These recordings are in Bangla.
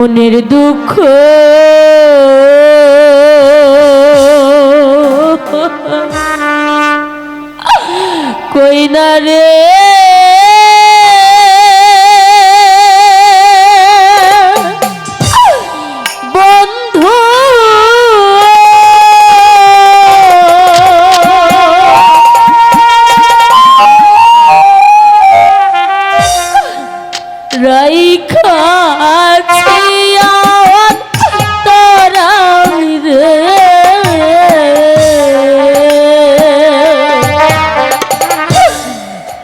মনের দুঃখ কই না রে বন্ধু রাইখা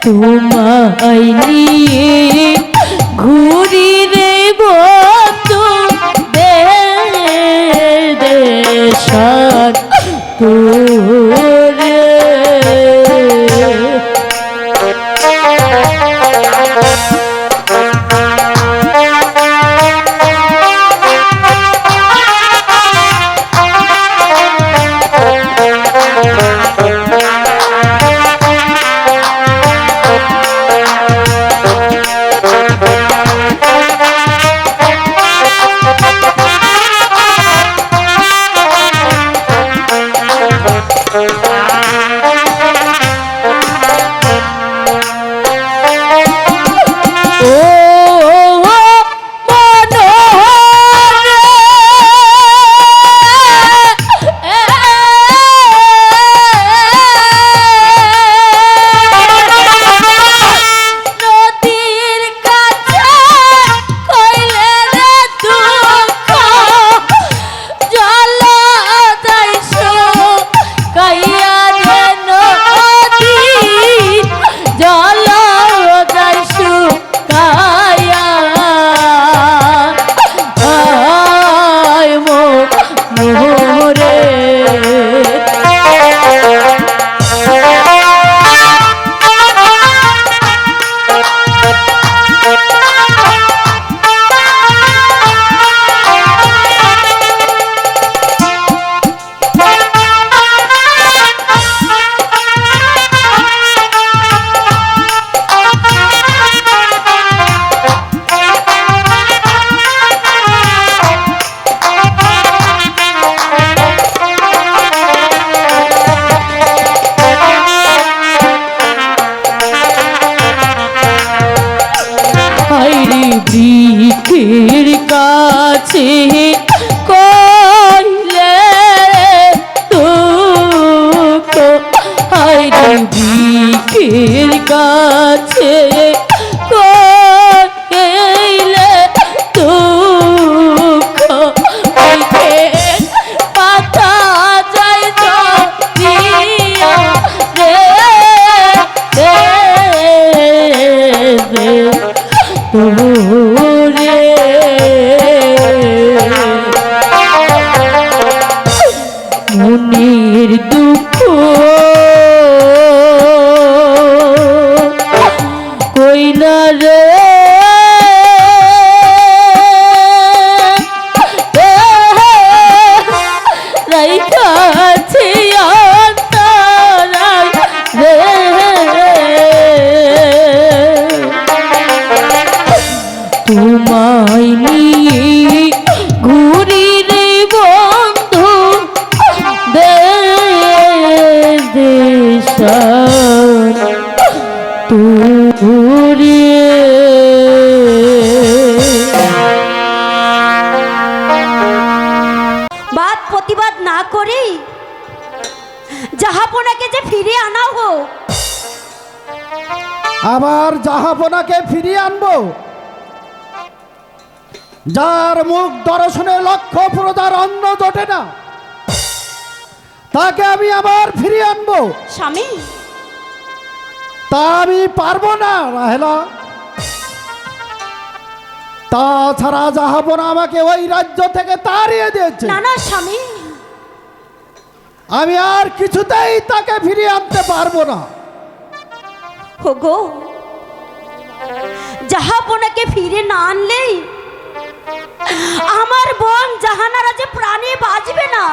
তোমায় নিয়ে ঘুরি রে বন্ধু দেশার তোরে বৃক্ষের কাছে কইলে দুঃখ হায়রে বৃক্ষের কাছে কইলে দুঃখ পাতা যায় দিয়া রে তোরে মনের দুঃখ কই না রে রাইখাছি অন্তরায় রে তোমায় নিয়ে ঘুরি রে বন্ধু দেশার তোরে বাদ প্রতিবাদ না করে জাহাপনাকে যে ফিরিয়ে আনা হোক। আবার জাহাপনাকে ফিরিয়ে আনবো? যার মুখ দর্শনে লক্ষ প্রজার অন্ন জোটে না তাকে আমি আবার ফিরিয়ে আনবো? স্বামী, তা আমি পারবো না রাহেলা। তাছাড়া জাহাপনা আমাকে ওই রাজ্য থেকে তাড়িয়ে দিয়েছে। না না স্বামী, আমি আর কিছুতেই তাকে ফিরিয়ে আনতে পারবো না। হোগো, জাহাপনাকে ফিরে না আনলেই আমার বোন জাহানারা যে প্রাণে বাঁচবে না।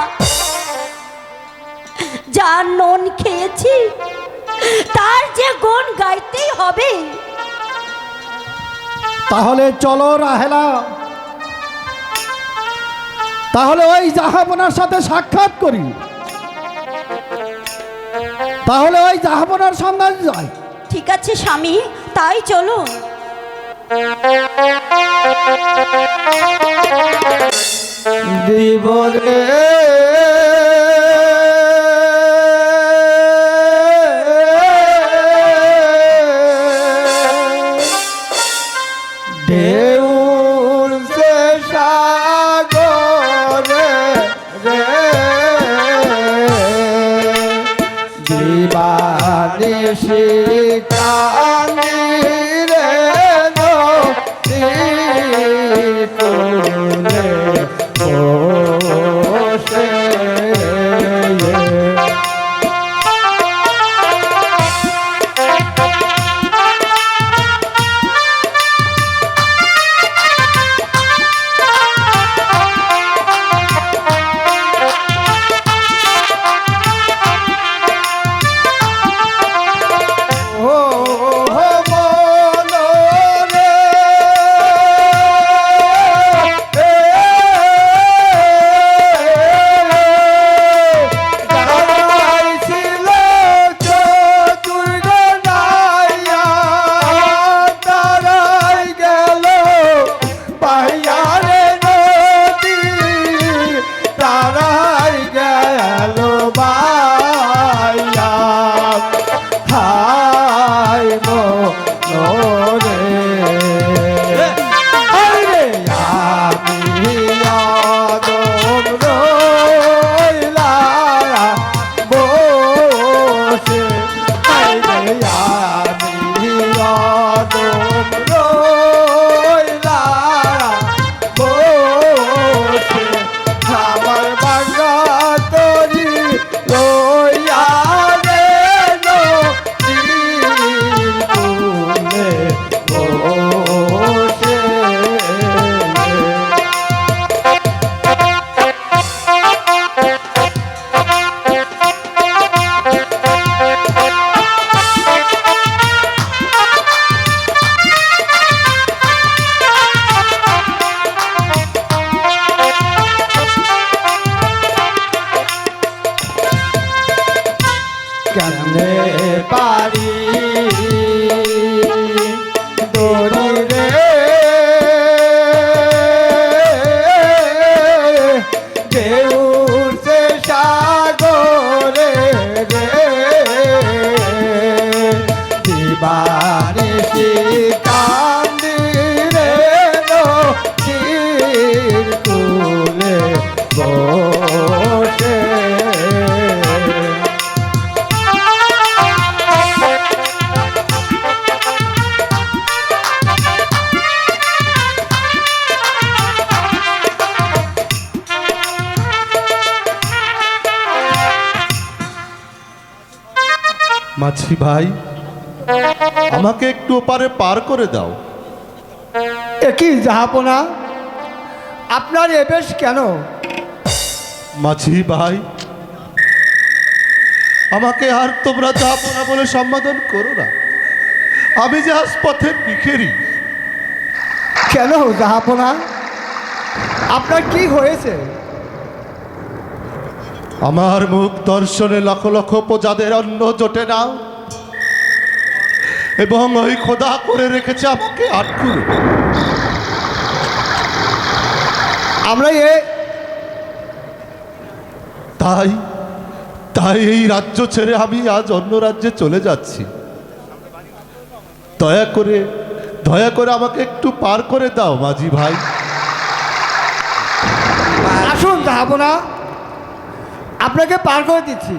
যার নন খেয়েছি তার যে গুণ গাইতেই হবে। তাহলে চলো রাহেলা, তাহলে ওই জাহাপনার সাথে সাক্ষাৎ করি, তাহলে ওই জাহাপনার সন্ধান যায়। ঠিক আছে স্বামী, তাই চলুন। জীবনে ঢেউর সে সাগরে রে জীবানি শিকানি রে নদী কূলে বসে কেমনে পারি দড়ি রে ঢেউর সে সাগরে রে দিবানি কান্দি রে নদীর কূলে বসে মাঝি ভাই, আমাকে একটু ওপারে পার করে দাও। একই জাহাপনা, আপনার এ বেশ কেন? মাঝি ভাই, আমাকে আর তোমরা জাহাপনা বলে সম্বোধন করো না। আমি যে আজ পথের ভিখারি। কেন জাহাপনা, আপনার কি হয়েছে? আমার মুখ দর্শনে লক্ষ লক্ষ প্রজাদের অন্ন জোটে না, এবং ওই খোদা করে রেখেছে আমাকে আটকুরে। আমরা তাই তাই এই রাজ্য ছেড়ে আমি আজ অন্য রাজ্যে চলে যাচ্ছি। দয়া করে আমাকে একটু পার করে দাও মাঝি ভাই। আসুন জাহাপনা, আপনাকে পার করে দিচ্ছি।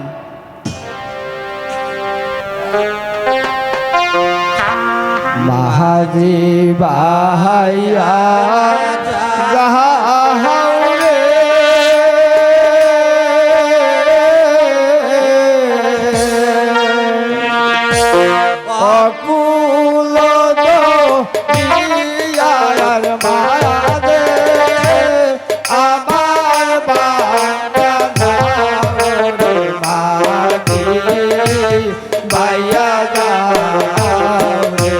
মাহাজি বাহাইয়া যাহারে অকুল দিয়ার মাদে আমার বাংলা মাদি বাইয়া যারে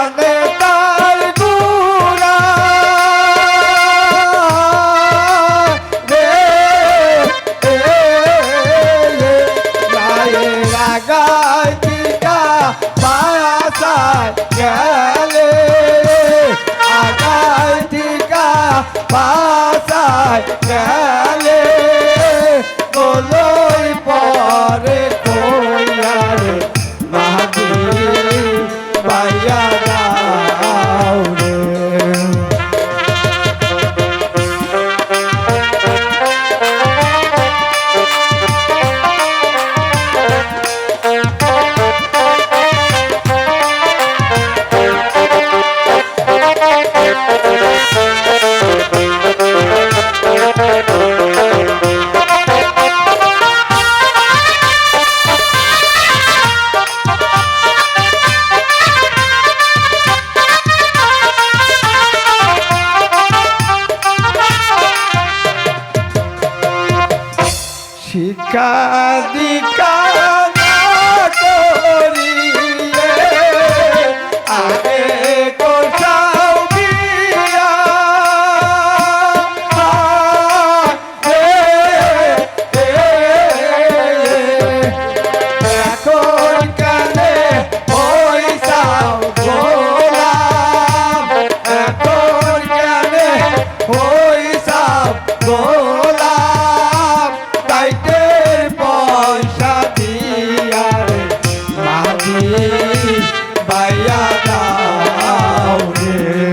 কানে তার গুড়া রে গায়ে রাগায় টিকা বাসায় গেলে আগায় টিকা বাসায় গেলে গোলই পরে কইয়ারে মাঝি বাইয়া দাও রে শিক্ষা দীক্ষা না করিয়ে আগে কোথাও বিয়া এখন কানে পয়সাও গোলাম এখন কানে পয়সাও গোলাম তাইতের পয়সা দিয়া রে মাঝি বাইয়া দাও রে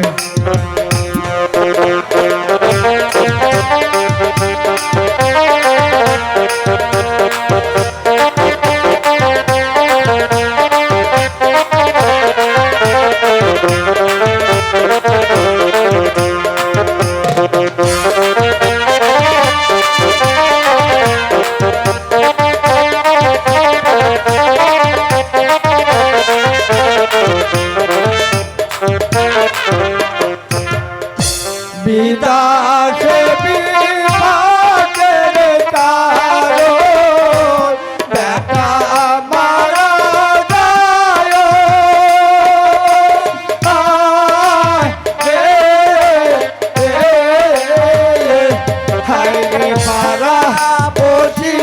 বিদাসে বিভাগের কারণ বেটা মারা যায় হাইরে পারা বসি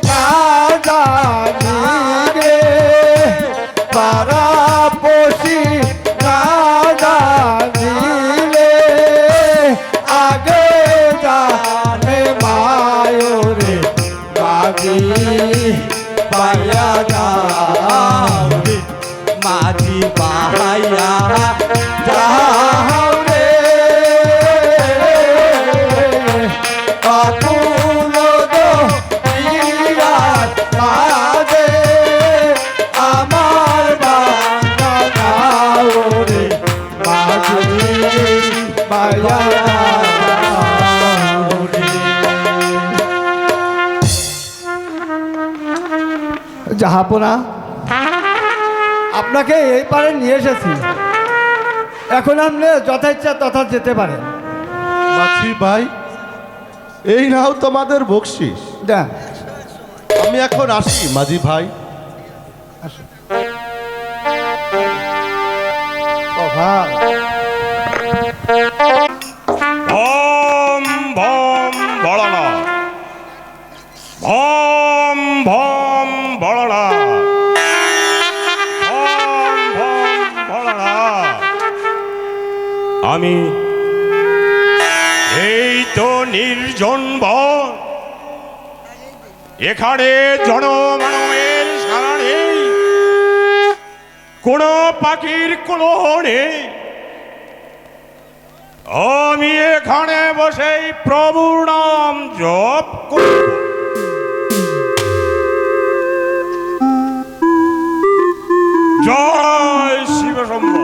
না জানি রে পারা বসি না জানিলে আগে জানে মায়োরে মাঝি পাইয়া যাও রে মাঝি পাইয়া যাও রে অপুল দিয়ার মাঝে আমার বাংলা যাও রে মাঝি পাইয়া যাও রে জাহাপনা আপনাকে এই পারে নিয়ে এসেছি এখন আপনি যথা ইচ্ছা তথা যেতে পারেন মাছি ভাই এই নাও তোমাদের বকশিস দেন আমি এখন আসি মাঝি ভাই অভাব ভম ভম বড়না ভম ভম বড়না ভম ভম বড়না আমি এই তো নির্জন বন এখানে জনমানবের সারা নেই কোনো পাখির কোনো নেই আমি এখানে বসেই প্রভুর নাম জপ করব জয় শিব শম্ভু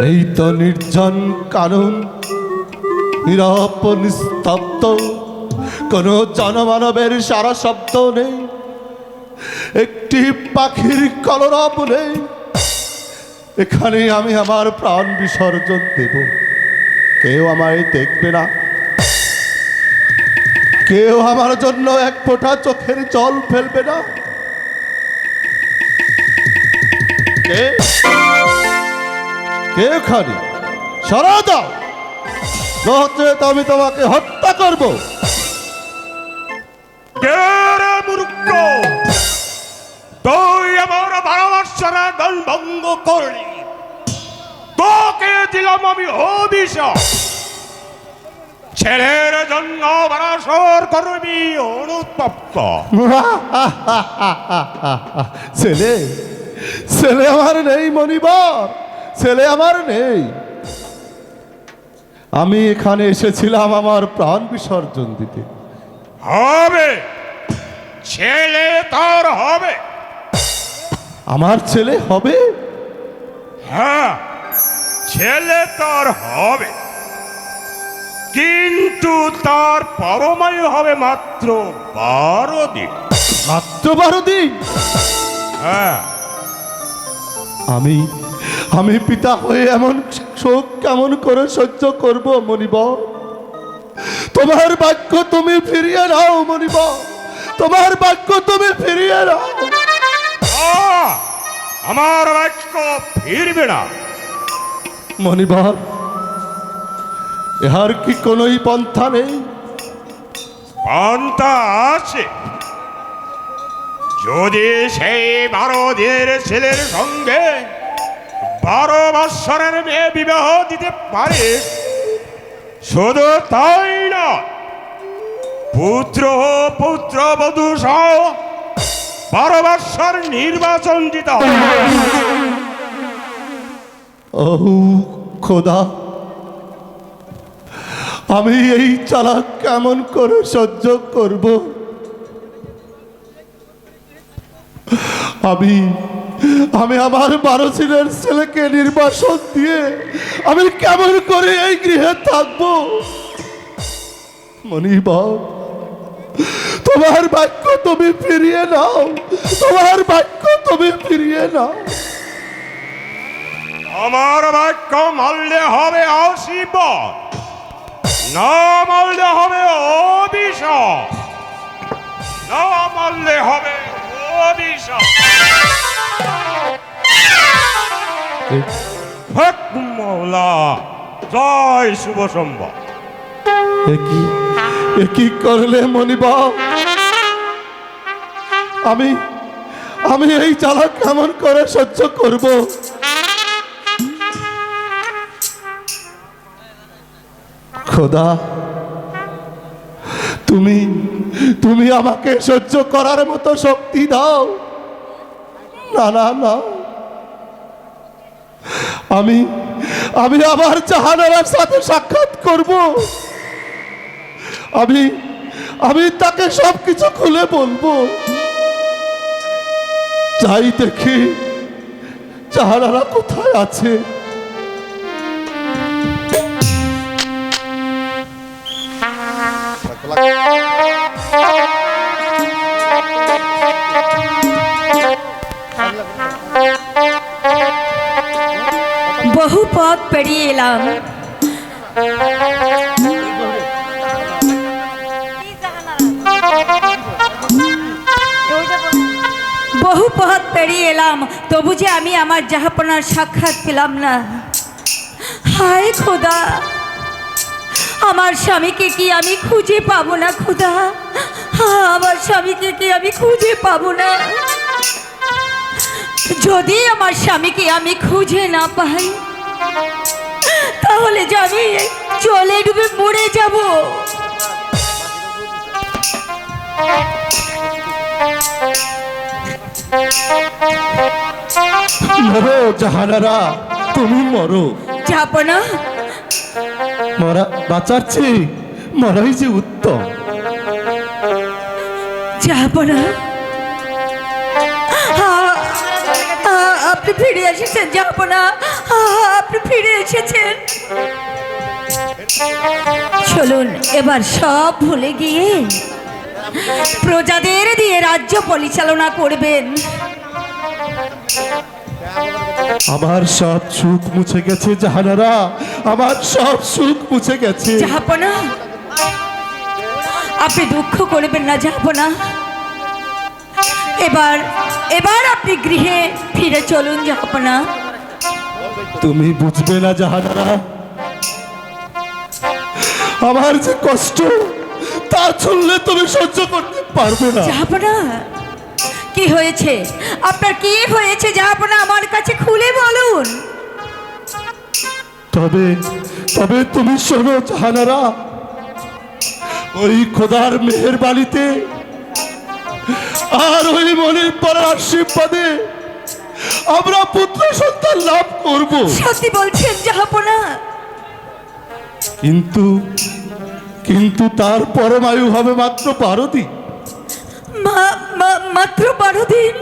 এই তো নির্জন কানন নীরব নিস্তব্ধ কোনো জনমানবের সারা শব্দ নেই একটি পাখির কলরব বলে এখানে আমি আমার প্রাণ বিসর্জন দেব। কেউ আমায় দেখবে না, কেউ আমার জন্য এক ফোঁটা চোখের জল ফেলবে না। কে কে খালি সরা দাও, নচেত আমি তোমাকে হত্যা করব। কে রে মূর্খ, তুই আমার ভালোবাসার দল ভঙ্গ করলি, তোকে দিলাম আমি অভিশাপ। ছেলের জন্য বারাসর করবি অনুতপ্ত। ছেলে ছেলে আমার নেই মনিবর, ছেলে আমার নেই। আমি এখানে এসেছিলাম আমার প্রাণ বিসর্জন দিতে। হবে, ছেলে তার হবে। আমার ছেলে হবে? হ্যাঁ, ছেলে তার হবে, কিন্তু তার পরমায়ু হবে মাত্র 12 দিন। মাত্র 12 দিন? হ্যাঁ। আমি পিতা হয়ে এমন শোক কেমন করে সহ্য করব মনিবর? তোমার বাক্য তুমি ফিরিয়ে নাও মনিবর, তোমার বাক্য তুমি ফিরিয়ে নাও। আমার বাক্য ফিরবে না মনিবর, এহার কি কোনোই পন্থা নেই? পন্থা আছে। যদি সেই 12 দিনের ছেলের সঙ্গে 12 বৎসরের মেয়ে বিবাহ দিতে পারে, শুধু তাই না, পুত্র পুত্রবধূ সহ 12 বৎসর নির্বাচন দিতে হবে। ও খোদা, আমি এই চালাক কেমন করে সহ্য করব? আমি আমার 12 দিনের ছেলেকে নির্বাসন দিয়ে আমি কেমন করে এই গৃহে থাকবো? মনিবর, তোমার বাক্য তুমি ফিরিয়ে নাও, তোমার বাক্য তুমি ফিরিয়ে নাও। আমার বাক্য মানলে হবে আশীর্বাদ, না মানলে হবে অভিশাপ, না মানলে হবে অভিশাপ। হক মৌলা, জয় শুভ সম্ভব। এ কি করলে মনিবর? আমি এই জ্বালা কেমন করে সহ্য করব? খোদা, তুমি আমাকে সহ্য করার মতো শক্তি দাও। না না না, আমি আবার জাহানারার সাথে সাক্ষাৎ করব। আমি তাকে সবকিছু খুলে বলবো। যাই দেখি জাহানারা কোথায় আছে। বহু পথ পেরিয়ে এলাম, বহু পথ পেরিয়ে এলাম, তবু যে আমি আমার জাহাপনার সাক্ষাৎ পেলাম না। হায় খোদা, আমার স্বামীকে কি আমি খুঁজে পাবো না? খোদা, আমার স্বামীকে কি আমি খুঁজে পাবো না? যদি আমার স্বামীকে আমি খুঁজে না পাই, তাহলে যে আমি জলে ডুবে মরে যাব। মরো জাহানারা, তুমি মরো। যাব না, মরা বাঁচাচ্ছি, মরাই যে উত্তম। যাব না। আপনি ফিরে এসেছেন, যাব না। আপনি ফিরে এসেছেন। চলুন এবার সব ভুলে গিয়ে প্রজাদের দিয়ে রাজ্য পরিচালনা করবেন। আমার সব সুখ মুছে গেছে জাহানারা, আমার সব সুখ মুছে গেছে। জাহাপনা, আপনি দুঃখ করবেন না জাহাপনা। এবার আপনি গৃহে ফিরে চলুন জাহাপনা। তুমি বুঝবে না জাহানারা, আমার যে কষ্ট তা শুনলে তুমি সহ্য করতে পারবে না। জাহাপনা, কি হয়েছে আপনার? কি হয়েছে জাহাপনা? আমার কাছে খুলে বলুন। তবে তবে তুমি শোনো জাহানারা, ওই খোদার মেহেরবানিতে আর ওই মনির পরার আশীর্বাদে আমরা পুত্র সন্তান লাভ করব। সত্যি বলছেন জাহাপনা? কিন্তু কিন্তু তার পরমায়ু হবে মাত্র 12 দিন। মাত্র 12 দিন?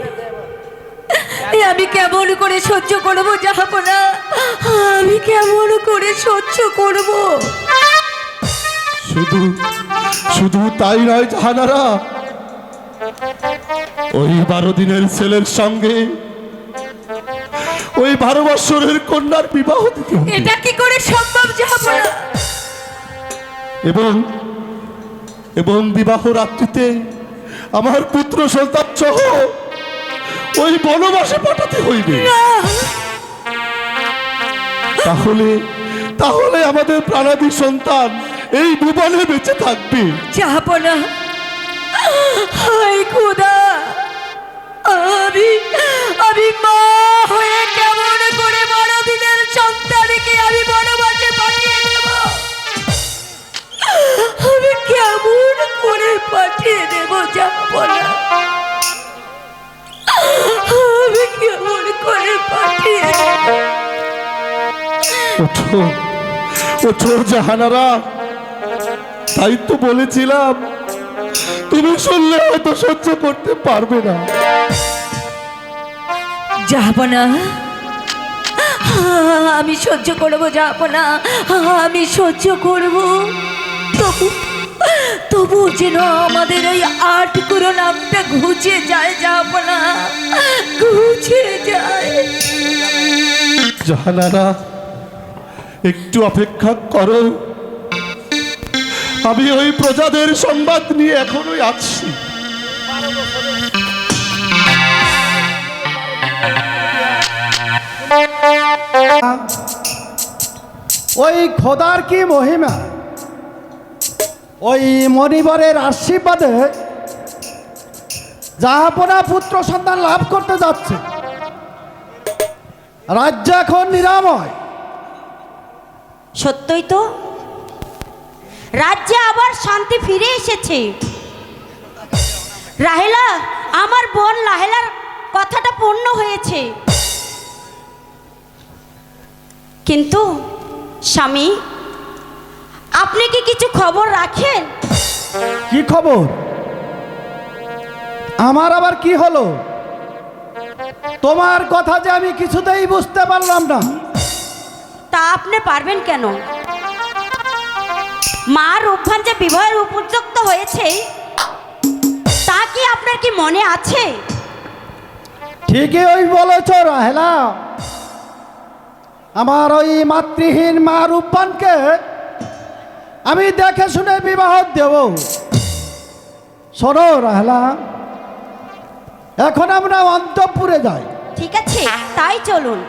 আমি কেমন করে সহ্য করব জাহাপনা? আমি কেমন করে সহ্য করব? শুধু শুধু তাই নয় জাহানারা, ওই 12 দিনের ছেলের সঙ্গে ওই 12 বছরের কন্যার বিবাহ দিতে হবে। এটা কি করে সম্ভব জাহাপনা? এবং এবং বিবাহ রাত্রিতে আমার পুত্র সন্তান সহ ওই বনবাসে পাঠাতে হইবে। তাহলে তাহলে আমাদের প্রাণাদি সন্তান এই ভুবনে বেঁচে থাকবে। জাহাপনা, হায় খোদা, আমি মা হয়ে কেমন করে 12 দিনের সন্তানকে আমি বনবাসে পাঠিয়ে দেব? আমি কেমন করে পাঠিয়ে দেব জাহাপনা? আমি কেমন করে পাঠিয়ে দেব? ওঠো ওঠো জাহানারা, তাই তো বলেছিলাম তুমি শুনলে হয়তো সহ্য করতে পারবে না। জাহাপনা, আমি সহ্য করবো জাহাপনা, আমি সহ্য করব। তবু যেন আমাদের ওই 8 কুড়ো নামটা ঘুচে যায় জাহাপনা, ঘুচে যায়। জাহানারা, একটু অপেক্ষা করো, আমি ওই প্রজাদের সংবাদ নিয়ে এখনোই আছি। ওই খোদার কি মহিমা, ওই মনিবরের আশীর্বাদে জাহাপনা পুত্র সন্তান লাভ করতে যাচ্ছে। রাজ্য এখন নিরাময়। সত্যই তো, রাজ্যে আবার শান্তি ফিরে এসেছে। রাহেলা, আমার বোন রাহেলার কথাটা পূর্ণ হয়েছে। কিন্তু স্বামী, আপনি কি কিছু খবর রাখেন? কি খবর? আমার আবার কি হলো? তোমার কথা যে আমি কিছুতেই বুঝতে পারলাম না। তা আপনি পারবেন কেন? মা রূপভান যে বিবাহের উপযুক্ত হয়েছে তা কি আপনার কি মনে আছে? ঠিকই ওই বলেছ রাহেলা, আমার ওই মাতৃহীন মা রূপবানকে আমি দেখে শুনে বিবাহ দেব। শোনো রাহেলা, এখন আমরা অন্তঃপুরে যাই। ঠিক আছে, তাই চলুন।